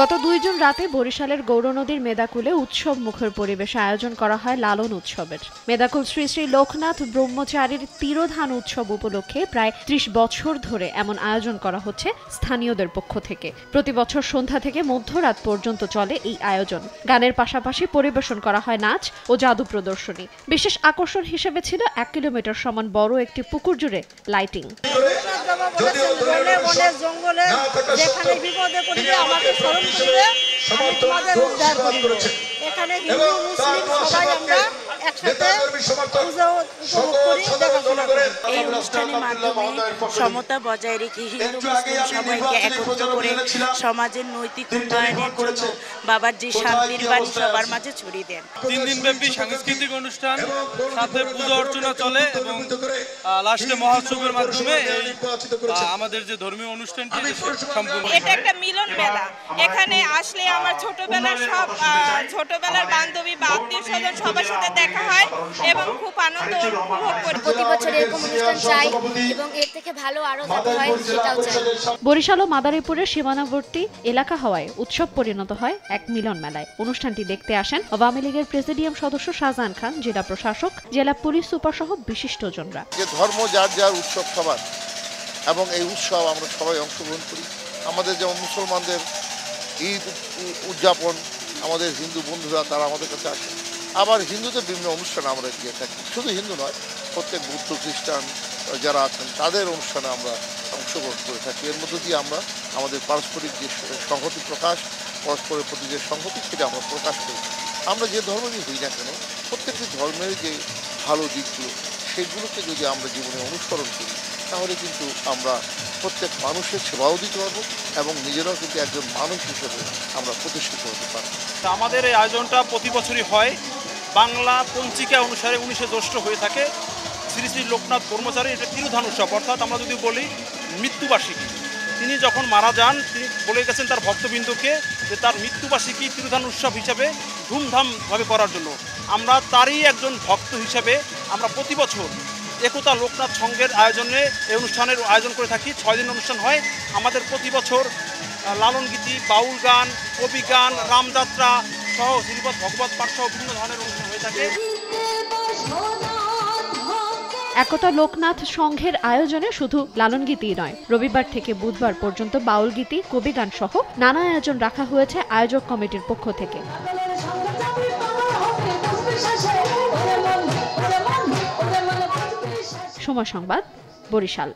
গত 2 জুন রাতে বরিশালের গৌরনদীর মেদাকুলে উৎসব মুখর পরিবেশে আয়োজন করা হয় লালন উৎসবের। মেদাকুল শ্রী শ্রী লোকনাথ ব্রহ্মচারীর তিরোধান উৎসব উপলক্ষে প্রায় 30 বছর ধরে এমন আয়োজন করা হচ্ছে স্থানীয়দের পক্ষ থেকে। প্রতি বছর সন্ধ্যা থেকে মধ্যরাত পর্যন্ত চলে এই আয়োজন। গানের পাশাপাশি পরিবেশন করা হয় নাচ ও জাদু প্রদর্শনী। বিশেষ আকর্ষণ হিসেবে ছিল 1 কিলোমিটার সমান বড় একটি পুকুর জুড়ে লাইটিং। এখানে হিন্দু মুসলিম সবাই আমরা একসাথে পূজা উপভোগ করি, দেখাশোনা করি। এই অনুষ্ঠানের মাধ্যমে সমতা বজায় রেখে হিন্দু মুসলিম সবাইকে একত্র করে সমাজের নৈতিক উন্নয়নের জন্য বাবার যে শান্তির বাণী সবার মাঝে ছড়িয়ে দেন। 3 দিনব্যাপী সাংস্কৃতিক অনুষ্ঠান সাথে পূজা অর্চনা চলে এবং লাস্টে মহোৎসবের মাধ্যমে আমাদের যে ধর্মীয় অনুষ্ঠানটি সম্পূর্ণ। এটা একটা মিলন মেলা। এখানে আসলে আমার ছোটবেলার বান্ধবী বা আত্মীয় স্বজন সবার সাথে দেখা হয় এবং খুব আনন্দ উপভোগ করি। প্রতি বছর এরকম অনুষ্ঠান চাই এবং এর থেকে ভালো আরো যাতে হয় সেটাও চাই। বরিশাল ও মাদারীপুরের সীমানাবর্তী এলাকা হওয়ায় উৎসব পরিণত হয় এক মিলন মেলায়। অনুষ্ঠানটি দেখতে আসেন আওয়ামী লীগের প্রেসিডিয়াম সদস্য শাহজাহান খান, জেলা প্রশাসক, জেলা পুলিশ সুপার সহ বিশিষ্টজনরা। যে ধর্ম যার যার উৎসব সবার, এবং এই উৎসব আমরা সবাই অংশগ্রহণ করি। আমাদের যেমন মুসলমানদের ঈদ উদযাপন, আমাদের হিন্দু বন্ধুরা তারা আমাদের কাছে আসে। আবার হিন্দুদের বিভিন্ন অনুষ্ঠানে আমরা গিয়ে থাকি। শুধু হিন্দু নয়, প্রত্যেক বৌদ্ধ খ্রিস্টান যারা আছেন তাদের অনুষ্ঠানে আমরা অংশগ্রহণ করে থাকি। এর মধ্য দিয়ে আমরা আমাদের পারস্পরিক যে সংহতি প্রকাশ, পরস্পরের প্রতি যে সংহতি, সেটা আমরা প্রকাশ করি। আমরা যে ধর্মেরই হই না কেন, প্রত্যেকটি ধর্মের যে ভালো দিকগুলো সেগুলোকে যদি আমরা জীবনে অনুসরণ করি, তাহলে কিন্তু আমরা প্রত্যেক মানুষের সেবাও দিতে পারবো এবং নিজেরাও কিন্তু একজন মানুষ হিসেবে আমরা প্রতিষ্ঠিত হতে পারবো। আমাদের এই আয়োজনটা প্রতি বছরই হয়। বাংলা পঞ্জিকা অনুসারে 19শে জ্যৈষ্ঠ হয়ে থাকে। শ্রী শ্রী লোকনাথ ব্রহ্মচারী এটা তিরোধান উৎসব, অর্থাৎ আমরা যদি বলি মৃত্যুবার্ষিকী। তিনি যখন মারা যান, তিনি বলে গেছেন তার ভক্তবৃন্দকে যে তার মৃত্যুবার্ষিকী তিরোধান উৎসব হিসাবে ধুমধামভাবে করার জন্য। আমরা তারই একজন ভক্ত হিসাবে আমরা প্রতি বছর একতা লোকনাথ সংঘের আয়োজনে এই অনুষ্ঠানের আয়োজন করে থাকি। 6 দিন অনুষ্ঠান হয়। আমাদের প্রতি বছর লালন গীতি, বাউল গান, কবি গান, রামযাত্রা সহ শ্রীপদ ভগবত পাঠ সহ বিভিন্ন ধরনের অনুষ্ঠান হয়ে থাকে। একতা লোকনাথ সংঘের আয়োজনে শুধু লালন গীতি নয়, রবিবার থেকে বুধবার পর্যন্ত বাউল গীতি, কবি গান সহ নানা আয়োজন রাখা হয়েছে আয়োজক কমিটির পক্ষ থেকে। সময় সংবাদ, বরিশাল।